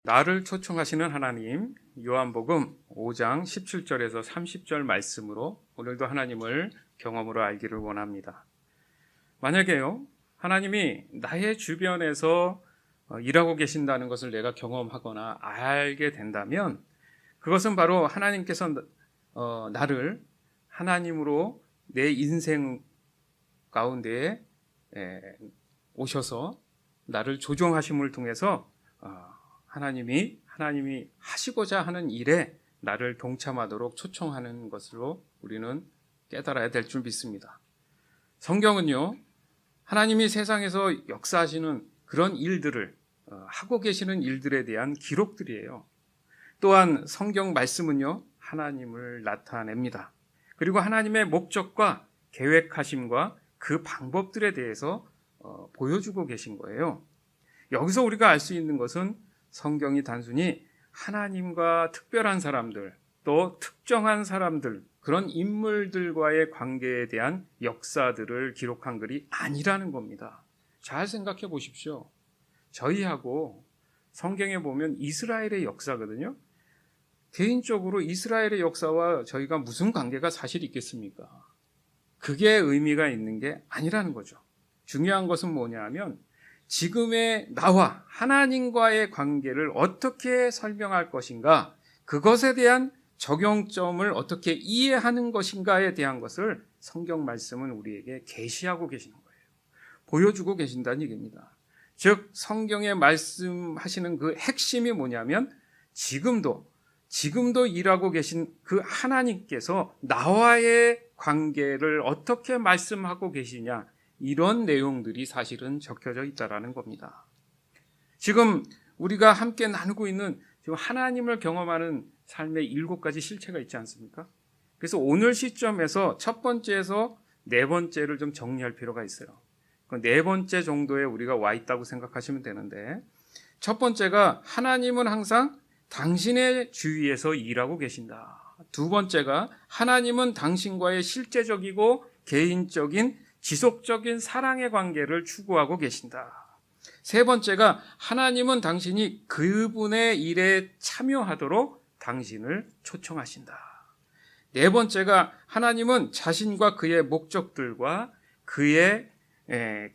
나를 초청하시는 하나님, 요한복음 5장 17절에서 30절 말씀으로 오늘도 하나님을 경험으로 알기를 원합니다. 만약에요, 하나님이 나의 주변에서 일하고 계신다는 것을 내가 경험하거나 알게 된다면 그것은 바로 하나님께서 나를 하나님으로 내 인생 가운데에 오셔서 나를 조종하심을 통해서 하나님이 하시고자 하는 일에 나를 동참하도록 초청하는 것으로 우리는 깨달아야 될 줄 믿습니다. 성경은요, 하나님이 세상에서 역사하시는 그런 일들을 하고 계시는 일들에 대한 기록들이에요. 또한 성경 말씀은요, 하나님을 나타냅니다. 그리고 하나님의 목적과 계획하심과 그 방법들에 대해서 보여주고 계신 거예요. 여기서 우리가 알 수 있는 것은 성경이 단순히 하나님과 특별한 사람들, 또 특정한 사람들, 그런 인물들과의 관계에 대한 역사들을 기록한 글이 아니라는 겁니다. 잘 생각해 보십시오. 저희하고 성경에 보면 이스라엘의 역사거든요. 개인적으로 이스라엘의 역사와 저희가 무슨 관계가 사실 있겠습니까? 그게 의미가 있는 게 아니라는 거죠. 중요한 것은 뭐냐 하면 지금의 나와 하나님과의 관계를 어떻게 설명할 것인가, 그것에 대한 적용점을 어떻게 이해하는 것인가에 대한 것을 성경 말씀은 우리에게 계시하고 계시는 거예요. 보여주고 계신다는 얘기입니다. 즉 성경에 말씀하시는 그 핵심이 뭐냐면 지금도 일하고 계신 그 하나님께서 나와의 관계를 어떻게 말씀하고 계시냐, 이런 내용들이 사실은 적혀져 있다라는 겁니다. 지금 우리가 함께 나누고 있는 지금 하나님을 경험하는 삶의 7가지 실체가 있지 않습니까? 그래서 오늘 시점에서 첫 번째에서 네 번째를 좀 정리할 필요가 있어요. 그 네 번째 정도에 우리가 와 있다고 생각하시면 되는데, 첫 번째가 하나님은 항상 당신의 주위에서 일하고 계신다. 두 번째가 하나님은 당신과의 실제적이고 개인적인 지속적인 사랑의 관계를 추구하고 계신다. 세 번째가 하나님은 당신이 그분의 일에 참여하도록 당신을 초청하신다. 네 번째가 하나님은 자신과 그의 목적들과 그의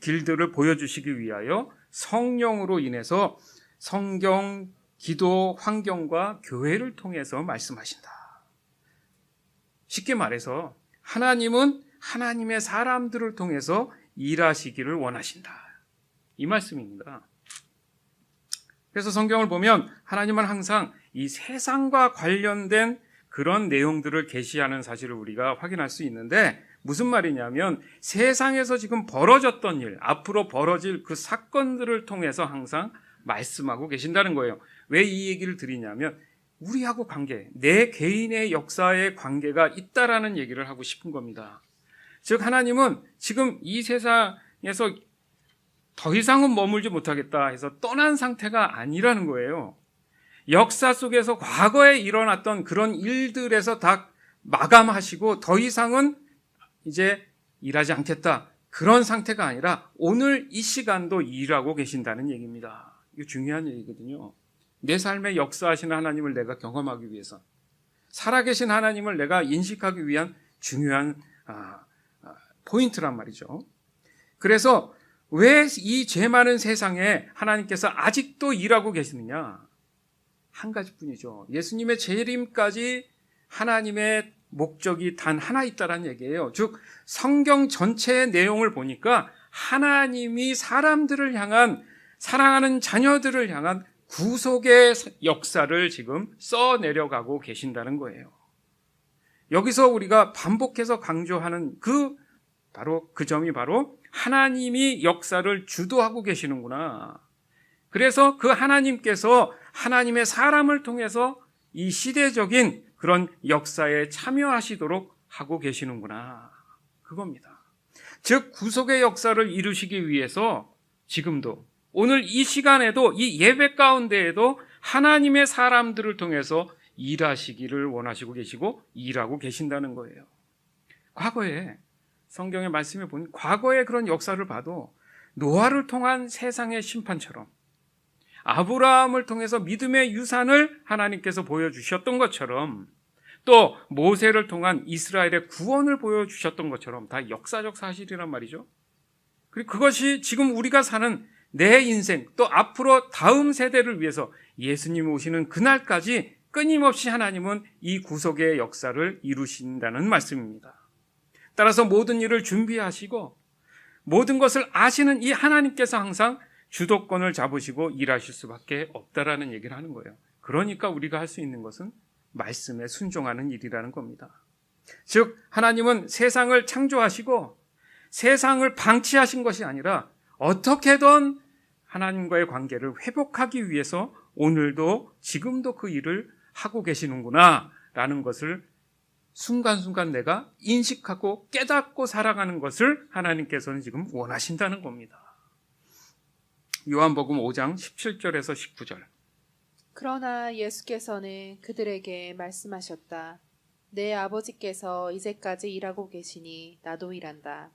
길들을 보여주시기 위하여 성령으로 인해서 성경, 기도, 환경과 교회를 통해서 말씀하신다. 쉽게 말해서 하나님은 하나님의 사람들을 통해서 일하시기를 원하신다. 이 말씀입니다. 그래서 성경을 보면 하나님은 항상 이 세상과 관련된 그런 내용들을 계시하는 사실을 우리가 확인할 수 있는데, 무슨 말이냐면 세상에서 지금 벌어졌던 일, 앞으로 벌어질 그 사건들을 통해서 항상 말씀하고 계신다는 거예요. 왜 이 얘기를 드리냐면 우리하고 관계, 내 개인의 역사에 관계가 있다라는 얘기를 하고 싶은 겁니다. 즉 하나님은 지금 이 세상에서 더 이상은 머물지 못하겠다 해서 떠난 상태가 아니라는 거예요. 역사 속에서 과거에 일어났던 그런 일들에서 다 마감하시고 더 이상은 이제 일하지 않겠다, 그런 상태가 아니라 오늘 이 시간도 일하고 계신다는 얘기입니다. 이거 중요한 얘기거든요. 내 삶에 역사하시는 하나님을 내가 경험하기 위해서, 살아계신 하나님을 내가 인식하기 위한 중요한 포인트란 말이죠. 그래서 왜 이 죄 많은 세상에 하나님께서 아직도 일하고 계시느냐? 한 가지뿐이죠. 예수님의 재림까지 하나님의 목적이 단 하나 있다라는 얘기예요. 즉 성경 전체의 내용을 보니까 하나님이 사람들을 향한, 사랑하는 자녀들을 향한 구속의 역사를 지금 써내려가고 계신다는 거예요. 여기서 우리가 반복해서 강조하는 그 점이 바로 하나님이 역사를 주도하고 계시는구나. 그래서 그 하나님께서 하나님의 사람을 통해서 이 시대적인 그런 역사에 참여하시도록 하고 계시는구나. 그겁니다. 즉 구속의 역사를 이루시기 위해서 지금도, 오늘 이 시간에도, 이 예배 가운데에도 하나님의 사람들을 통해서 일하시기를 원하시고 계시고 일하고 계신다는 거예요. 과거에 성경의 말씀에 보니 과거의 그런 역사를 봐도 노아를 통한 세상의 심판처럼, 아브라함을 통해서 믿음의 유산을 하나님께서 보여주셨던 것처럼, 또 모세를 통한 이스라엘의 구원을 보여주셨던 것처럼 다 역사적 사실이란 말이죠. 그리고 그것이 지금 우리가 사는 내 인생, 또 앞으로 다음 세대를 위해서 예수님 오시는 그날까지 끊임없이 하나님은 이 구속의 역사를 이루신다는 말씀입니다. 따라서 모든 일을 준비하시고 모든 것을 아시는 이 하나님께서 항상 주도권을 잡으시고 일하실 수밖에 없다라는 얘기를 하는 거예요. 그러니까 우리가 할 수 있는 것은 말씀에 순종하는 일이라는 겁니다. 즉 하나님은 세상을 창조하시고 세상을 방치하신 것이 아니라 어떻게든 하나님과의 관계를 회복하기 위해서 오늘도 지금도 그 일을 하고 계시는구나 라는 것을 순간순간 내가 인식하고 깨닫고 살아가는 것을 하나님께서는 지금 원하신다는 겁니다. 요한복음 5장 17절에서 19절. 그러나 예수께서는 그들에게 말씀하셨다. 내 아버지께서 이제까지 일하고 계시니 나도 일한다.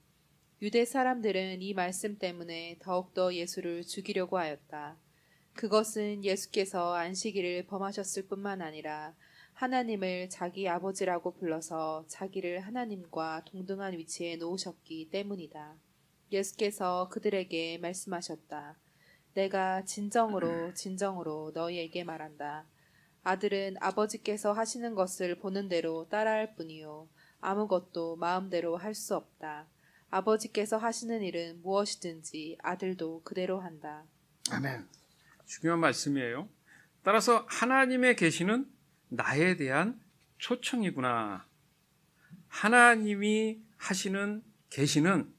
유대 사람들은 이 말씀 때문에 더욱더 예수를 죽이려고 하였다. 그것은 예수께서 안식일을 범하셨을 뿐만 아니라 하나님을 자기 아버지라고 불러서 자기를 하나님과 동등한 위치에 놓으셨기 때문이다. 예수께서 그들에게 말씀하셨다. 내가 진정으로 너희에게 말한다. 아들은 아버지께서 하시는 것을 보는 대로 따라할 뿐이요 아무것도 마음대로 할 수 없다. 아버지께서 하시는 일은 무엇이든지 아들도 그대로 한다. 아멘. 중요한 말씀이에요. 따라서 하나님의 계시는 나에 대한 초청이구나. 하나님이 하시는 계시는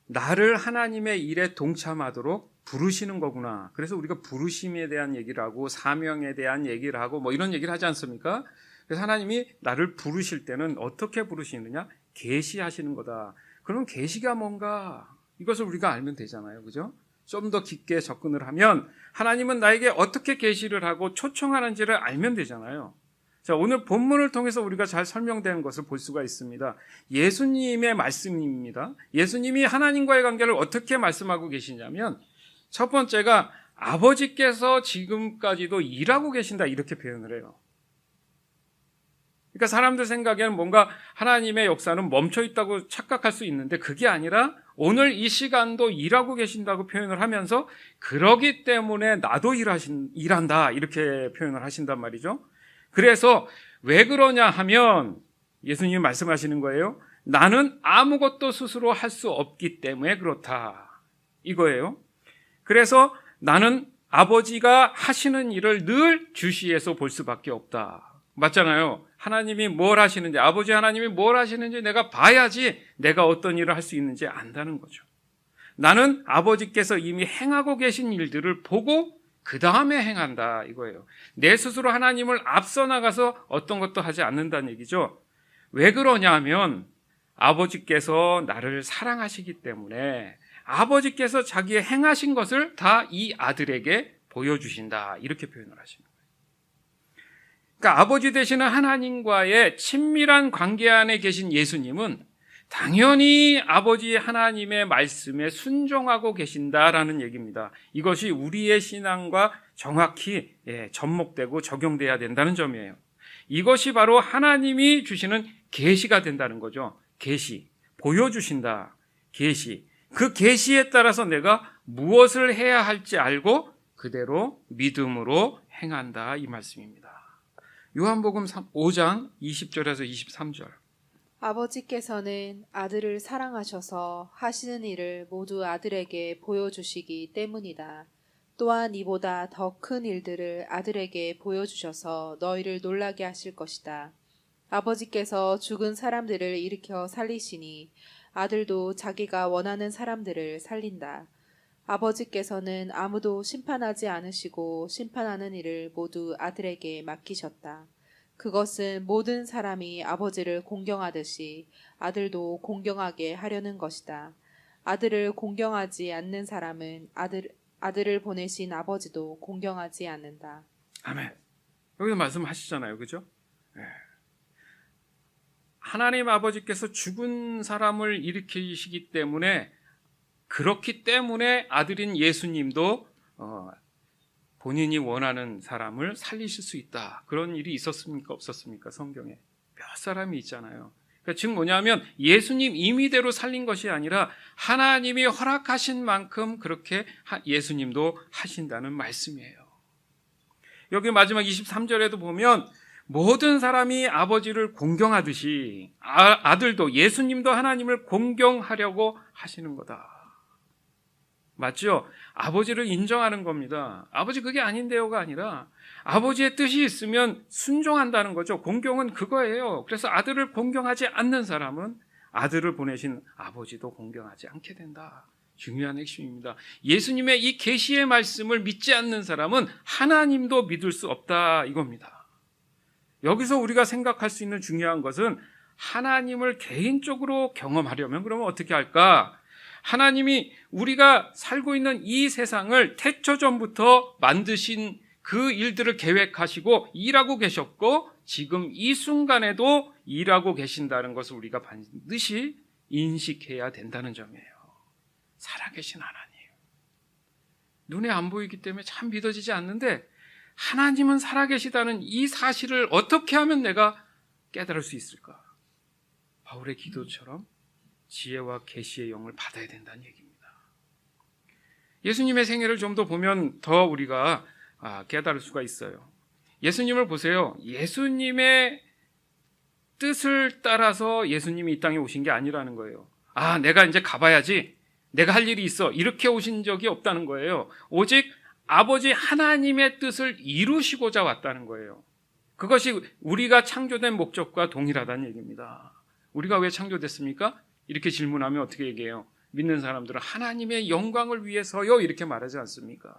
나를 하나님의 일에 동참하도록 부르시는 거구나. 그래서 우리가 부르심에 대한 얘기를 하고 사명에 대한 얘기를 하고 뭐 이런 얘기를 하지 않습니까? 그래서 하나님이 나를 부르실 때는 어떻게 부르시느냐? 계시하시는 거다. 그럼 계시가 뭔가 이것을 우리가 알면 되잖아요. 그죠? 좀 더 깊게 접근을 하면 하나님은 나에게 어떻게 계시를 하고 초청하는지를 알면 되잖아요. 자, 오늘 본문을 통해서 우리가 잘 설명되는 것을 볼 수가 있습니다. 예수님의 말씀입니다. 예수님이 하나님과의 관계를 어떻게 말씀하고 계시냐면 첫 번째가 아버지께서 지금까지도 일하고 계신다 이렇게 표현을 해요. 그러니까 사람들 생각에는 뭔가 하나님의 역사는 멈춰 있다고 착각할 수 있는데 그게 아니라 오늘 이 시간도 일하고 계신다고 표현을 하면서 그러기 때문에 나도 일한다 이렇게 표현을 하신단 말이죠. 그래서 왜 그러냐 하면 예수님이 말씀하시는 거예요. 나는 아무것도 스스로 할 수 없기 때문에 그렇다 이거예요. 그래서 나는 아버지가 하시는 일을 늘 주시해서 볼 수밖에 없다. 맞잖아요. 하나님이 뭘 하시는지, 아버지 하나님이 뭘 하시는지 내가 봐야지 내가 어떤 일을 할 수 있는지 안다는 거죠. 나는 아버지께서 이미 행하고 계신 일들을 보고 그 다음에 행한다 이거예요. 내 스스로 하나님을 앞서 나가서 어떤 것도 하지 않는다는 얘기죠. 왜 그러냐 하면 아버지께서 나를 사랑하시기 때문에 아버지께서 자기의 행하신 것을 다 이 아들에게 보여주신다 이렇게 표현을 하십니다. 그러니까 아버지 되시는 하나님과의 친밀한 관계 안에 계신 예수님은 당연히 아버지 하나님의 말씀에 순종하고 계신다라는 얘기입니다. 이것이 우리의 신앙과 정확히 접목되고 적용돼야 된다는 점이에요. 이것이 바로 하나님이 주시는 계시가 된다는 거죠. 계시, 보여주신다. 계시. 그 계시에 따라서 내가 무엇을 해야 할지 알고 그대로 믿음으로 행한다 이 말씀입니다. 요한복음 5장 20절에서 23절. 아버지께서는 아들을 사랑하셔서 하시는 일을 모두 아들에게 보여주시기 때문이다. 또한 이보다 더 큰 일들을 아들에게 보여주셔서 너희를 놀라게 하실 것이다. 아버지께서 죽은 사람들을 일으켜 살리시니 아들도 자기가 원하는 사람들을 살린다. 아버지께서는 아무도 심판하지 않으시고 심판하는 일을 모두 아들에게 맡기셨다. 그것은 모든 사람이 아버지를 공경하듯이 아들도 공경하게 하려는 것이다. 아들을 공경하지 않는 사람은 아들을 보내신 아버지도 공경하지 않는다. 아멘. 여기서 말씀하시잖아요. 그죠? 네. 하나님 아버지께서 죽은 사람을 일으키시기 때문에 그렇기 때문에 아들인 예수님도 본인이 원하는 사람을 살리실 수 있다. 그런 일이 있었습니까? 없었습니까? 성경에 몇 사람이 있잖아요. 그러니까 즉 뭐냐면 예수님 임의대로 살린 것이 아니라 하나님이 허락하신 만큼 그렇게 예수님도 하신다는 말씀이에요. 여기 마지막 23절에도 보면 모든 사람이 아버지를 공경하듯이 아들도 예수님도 하나님을 공경하려고 하시는 거다. 맞죠? 아버지를 인정하는 겁니다. 아버지 그게 아닌데요가 아니라 아버지의 뜻이 있으면 순종한다는 거죠. 공경은 그거예요. 그래서 아들을 공경하지 않는 사람은 아들을 보내신 아버지도 공경하지 않게 된다. 중요한 핵심입니다. 예수님의 이 계시의 말씀을 믿지 않는 사람은 하나님도 믿을 수 없다 이겁니다. 여기서 우리가 생각할 수 있는 중요한 것은 하나님을 개인적으로 경험하려면 그러면 어떻게 할까? 하나님이 우리가 살고 있는 이 세상을 태초전부터 만드신 그 일들을 계획하시고 일하고 계셨고 지금 이 순간에도 일하고 계신다는 것을 우리가 반드시 인식해야 된다는 점이에요. 살아계신 하나님. 눈에 안 보이기 때문에 참 믿어지지 않는데 하나님은 살아계시다는 이 사실을 어떻게 하면 내가 깨달을 수 있을까? 바울의 기도처럼 지혜와 계시의 영을 받아야 된다는 얘기입니다. 예수님의 생애를 좀 더 보면 더 우리가 깨달을 수가 있어요. 예수님을 보세요. 예수님의 뜻을 따라서 예수님이 이 땅에 오신 게 아니라는 거예요. 내가 이제 가봐야지. 내가 할 일이 있어. 이렇게 오신 적이 없다는 거예요. 오직 아버지 하나님의 뜻을 이루시고자 왔다는 거예요. 그것이 우리가 창조된 목적과 동일하다는 얘기입니다. 우리가 왜 창조됐습니까? 이렇게 질문하면 어떻게 얘기해요? 믿는 사람들은 하나님의 영광을 위해서요 이렇게 말하지 않습니까?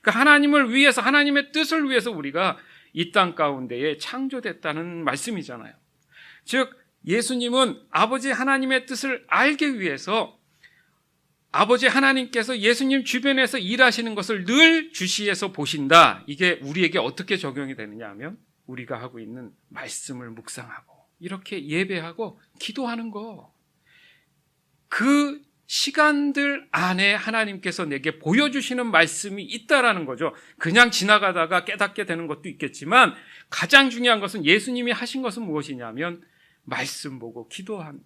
그러니까 하나님을 위해서 하나님의 뜻을 위해서 우리가 이 땅 가운데에 창조됐다는 말씀이잖아요. 즉 예수님은 아버지 하나님의 뜻을 알기 위해서 아버지 하나님께서 예수님 주변에서 일하시는 것을 늘 주시해서 보신다. 이게 우리에게 어떻게 적용이 되느냐 하면 우리가 하고 있는 말씀을 묵상하고 이렇게 예배하고 기도하는 거. 그 시간들 안에 하나님께서 내게 보여주시는 말씀이 있다라는 거죠. 그냥 지나가다가 깨닫게 되는 것도 있겠지만 가장 중요한 것은 예수님이 하신 것은 무엇이냐면 말씀 보고 기도하는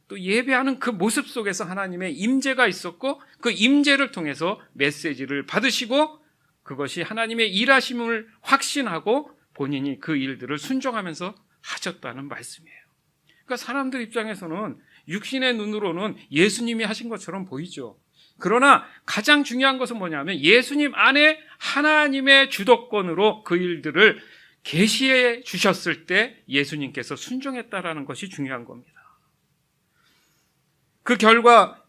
또 예배하는 그 모습 속에서 하나님의 임재가 있었고 그 임재를 통해서 메시지를 받으시고 그것이 하나님의 일하심을 확신하고 본인이 그 일들을 순종하면서 하셨다는 말씀이에요. 그러니까 사람들 입장에서는 육신의 눈으로는 예수님이 하신 것처럼 보이죠. 그러나 가장 중요한 것은 뭐냐면 예수님 안에 하나님의 주도권으로 그 일들을 계시해 주셨을 때 예수님께서 순종했다라는 것이 중요한 겁니다. 그 결과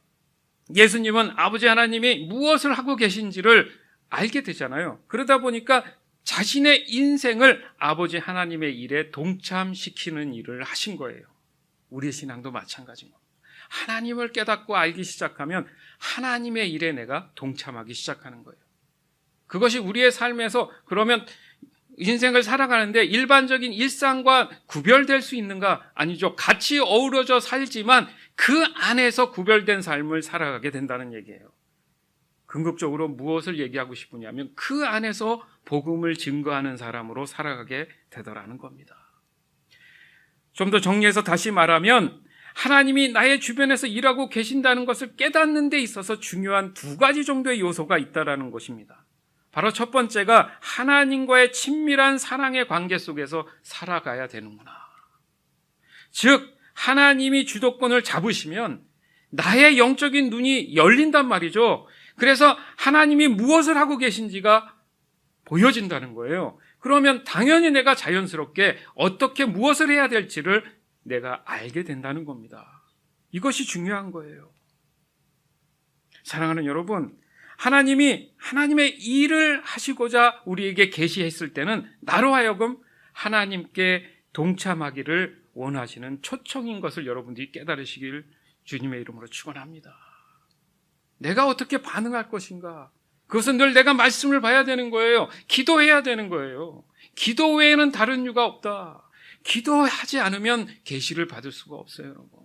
예수님은 아버지 하나님이 무엇을 하고 계신지를 알게 되잖아요. 그러다 보니까 자신의 인생을 아버지 하나님의 일에 동참시키는 일을 하신 거예요. 우리의 신앙도 마찬가지인 겁니다. 하나님을 깨닫고 알기 시작하면 하나님의 일에 내가 동참하기 시작하는 거예요. 그것이 우리의 삶에서 그러면 인생을 살아가는데 일반적인 일상과 구별될 수 있는가? 아니죠. 같이 어우러져 살지만 그 안에서 구별된 삶을 살아가게 된다는 얘기예요. 궁극적으로 무엇을 얘기하고 싶으냐면 그 안에서 복음을 증거하는 사람으로 살아가게 되더라는 겁니다. 좀 더 정리해서 다시 말하면 하나님이 나의 주변에서 일하고 계신다는 것을 깨닫는 데 있어서 중요한 두 가지 정도의 요소가 있다는 것입니다. 바로 첫 번째가 하나님과의 친밀한 사랑의 관계 속에서 살아가야 되는구나. 즉 하나님이 주도권을 잡으시면 나의 영적인 눈이 열린단 말이죠. 그래서 하나님이 무엇을 하고 계신지가 보여진다는 거예요. 그러면 당연히 내가 자연스럽게 어떻게 무엇을 해야 될지를 내가 알게 된다는 겁니다. 이것이 중요한 거예요. 사랑하는 여러분, 하나님이 하나님의 일을 하시고자 우리에게 계시했을 때는 나로 하여금 하나님께 동참하기를 원하시는 초청인 것을 여러분들이 깨달으시길 주님의 이름으로 축원합니다. 내가 어떻게 반응할 것인가? 그것은 늘 내가 말씀을 봐야 되는 거예요. 기도해야 되는 거예요. 기도 외에는 다른 이유가 없다. 기도하지 않으면 계시를 받을 수가 없어요, 여러분.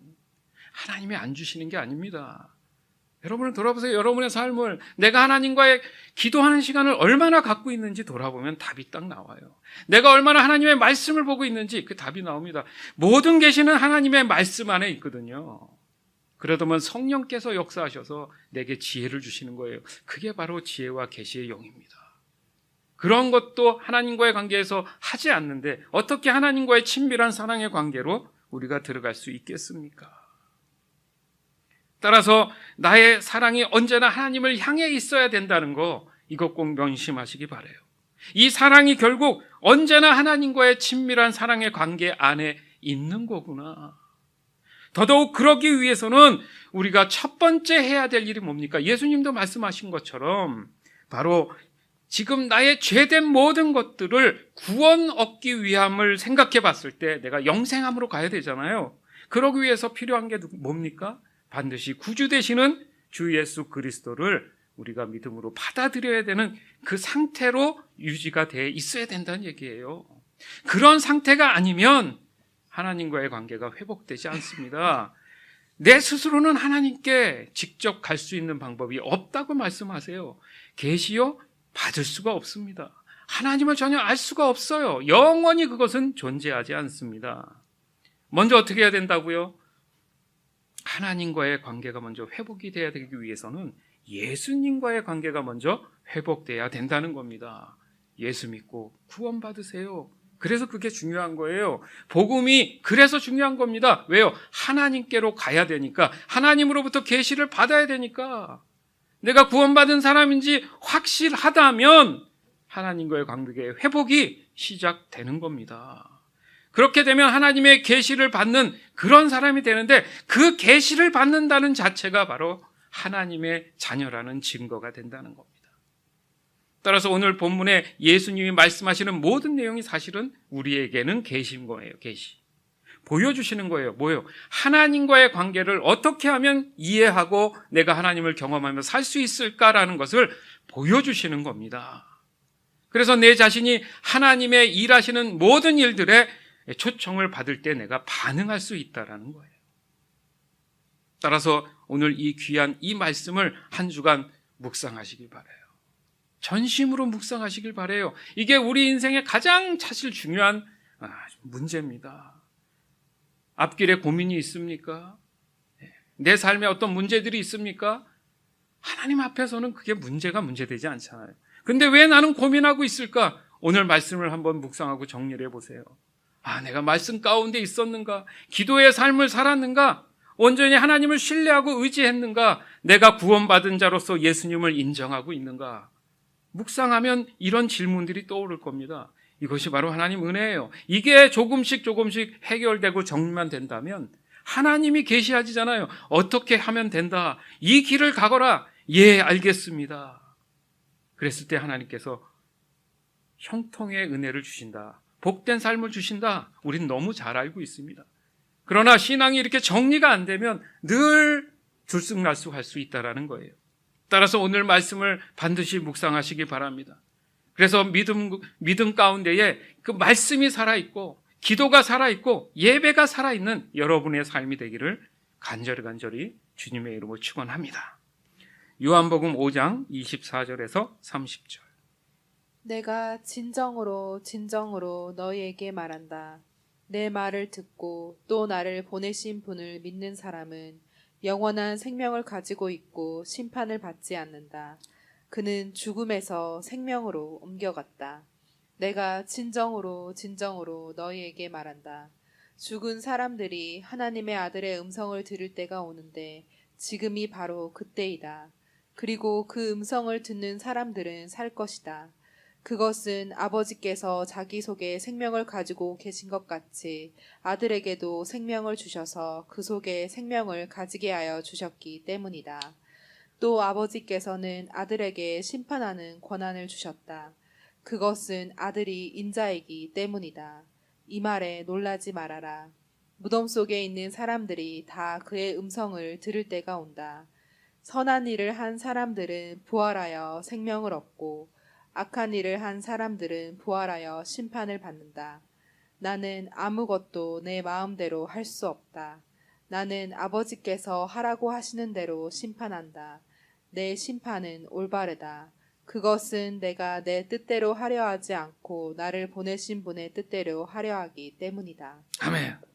하나님이 안 주시는 게 아닙니다. 여러분은 돌아보세요. 여러분의 삶을, 내가 하나님과의 기도하는 시간을 얼마나 갖고 있는지 돌아보면 답이 딱 나와요. 내가 얼마나 하나님의 말씀을 보고 있는지 그 답이 나옵니다. 모든 계시는 하나님의 말씀 안에 있거든요. 그러다면 성령께서 역사하셔서 내게 지혜를 주시는 거예요. 그게 바로 지혜와 계시의 영입니다. 그런 것도 하나님과의 관계에서 하지 않는데 어떻게 하나님과의 친밀한 사랑의 관계로 우리가 들어갈 수 있겠습니까? 따라서 나의 사랑이 언제나 하나님을 향해 있어야 된다는 거, 이것 꼭 명심하시기 바라요. 이 사랑이 결국 언제나 하나님과의 친밀한 사랑의 관계 안에 있는 거구나. 더더욱 그러기 위해서는 우리가 첫 번째 해야 될 일이 뭡니까? 예수님도 말씀하신 것처럼 바로 지금 나의 죄된 모든 것들을 구원 얻기 위함을 생각해 봤을 때 내가 영생함으로 가야 되잖아요. 그러기 위해서 필요한 게 뭡니까? 반드시 구주 되시는 주 예수 그리스도를 우리가 믿음으로 받아들여야 되는 그 상태로 유지가 돼 있어야 된다는 얘기예요. 그런 상태가 아니면 하나님과의 관계가 회복되지 않습니다. 내 스스로는 하나님께 직접 갈 수 있는 방법이 없다고 말씀하세요. 계시요? 받을 수가 없습니다. 하나님을 전혀 알 수가 없어요. 영원히 그것은 존재하지 않습니다. 먼저 어떻게 해야 된다고요? 하나님과의 관계가 먼저 회복이 돼야 되기 위해서는 예수님과의 관계가 먼저 회복돼야 된다는 겁니다. 예수 믿고 구원받으세요. 그래서 그게 중요한 거예요. 복음이 그래서 중요한 겁니다. 왜요? 하나님께로 가야 되니까, 하나님으로부터 계시를 받아야 되니까. 내가 구원받은 사람인지 확실하다면 하나님과의 관계의 회복이 시작되는 겁니다. 그렇게 되면 하나님의 계시를 받는 그런 사람이 되는데, 그 계시를 받는다는 자체가 바로 하나님의 자녀라는 증거가 된다는 겁니다. 따라서 오늘 본문에 예수님이 말씀하시는 모든 내용이 사실은 우리에게는 계시인 거예요. 계시. 보여주시는 거예요. 뭐예요? 하나님과의 관계를 어떻게 하면 이해하고 내가 하나님을 경험하며 살 수 있을까라는 것을 보여주시는 겁니다. 그래서 내 자신이 하나님의 일하시는 모든 일들에 초청을 받을 때 내가 반응할 수 있다라는 거예요. 따라서 오늘 이 귀한 이 말씀을 한 주간 묵상하시길 바라요. 전심으로 묵상하시길 바라요. 이게 우리 인생의 가장 사실 중요한 문제입니다. 앞길에 고민이 있습니까? 내 삶에 어떤 문제들이 있습니까? 하나님 앞에서는 그게 문제가 문제되지 않잖아요. 근데 왜 나는 고민하고 있을까? 오늘 말씀을 한번 묵상하고 정리를 해보세요. 내가 말씀 가운데 있었는가? 기도의 삶을 살았는가? 온전히 하나님을 신뢰하고 의지했는가? 내가 구원받은 자로서 예수님을 인정하고 있는가? 묵상하면 이런 질문들이 떠오를 겁니다. 이것이 바로 하나님 은혜예요. 이게 조금씩 해결되고 정리만 된다면 하나님이 계시하시잖아요. 어떻게 하면 된다. 이 길을 가거라. 예, 알겠습니다. 그랬을 때 하나님께서 형통의 은혜를 주신다. 복된 삶을 주신다. 우린 너무 잘 알고 있습니다. 그러나 신앙이 이렇게 정리가 안 되면 늘 들쑥날쑥할 수 있다는 거예요. 따라서 오늘 말씀을 반드시 묵상하시기 바랍니다. 그래서 믿음 가운데에 그 말씀이 살아있고 기도가 살아있고 예배가 살아있는 여러분의 삶이 되기를 간절히 주님의 이름으로 축원합니다. 요한복음 5장 24절에서 30절. 내가 진정으로 너희에게 말한다. 내 말을 듣고 또 나를 보내신 분을 믿는 사람은 영원한 생명을 가지고 있고 심판을 받지 않는다. 그는 죽음에서 생명으로 옮겨갔다. 내가 진정으로 너희에게 말한다. 죽은 사람들이 하나님의 아들의 음성을 들을 때가 오는데 지금이 바로 그때이다. 그리고 그 음성을 듣는 사람들은 살 것이다. 그것은 아버지께서 자기 속에 생명을 가지고 계신 것 같이 아들에게도 생명을 주셔서 그 속에 생명을 가지게 하여 주셨기 때문이다. 또 아버지께서는 아들에게 심판하는 권한을 주셨다. 그것은 아들이 인자이기 때문이다. 이 말에 놀라지 말아라. 무덤 속에 있는 사람들이 다 그의 음성을 들을 때가 온다. 선한 일을 한 사람들은 부활하여 생명을 얻고 악한 일을 한 사람들은 부활하여 심판을 받는다. 나는 아무것도 내 마음대로 할 수 없다. 나는 아버지께서 하라고 하시는 대로 심판한다. 내 심판은 올바르다. 그것은 내가 내 뜻대로 하려 하지 않고 나를 보내신 분의 뜻대로 하려 하기 때문이다. 아멘.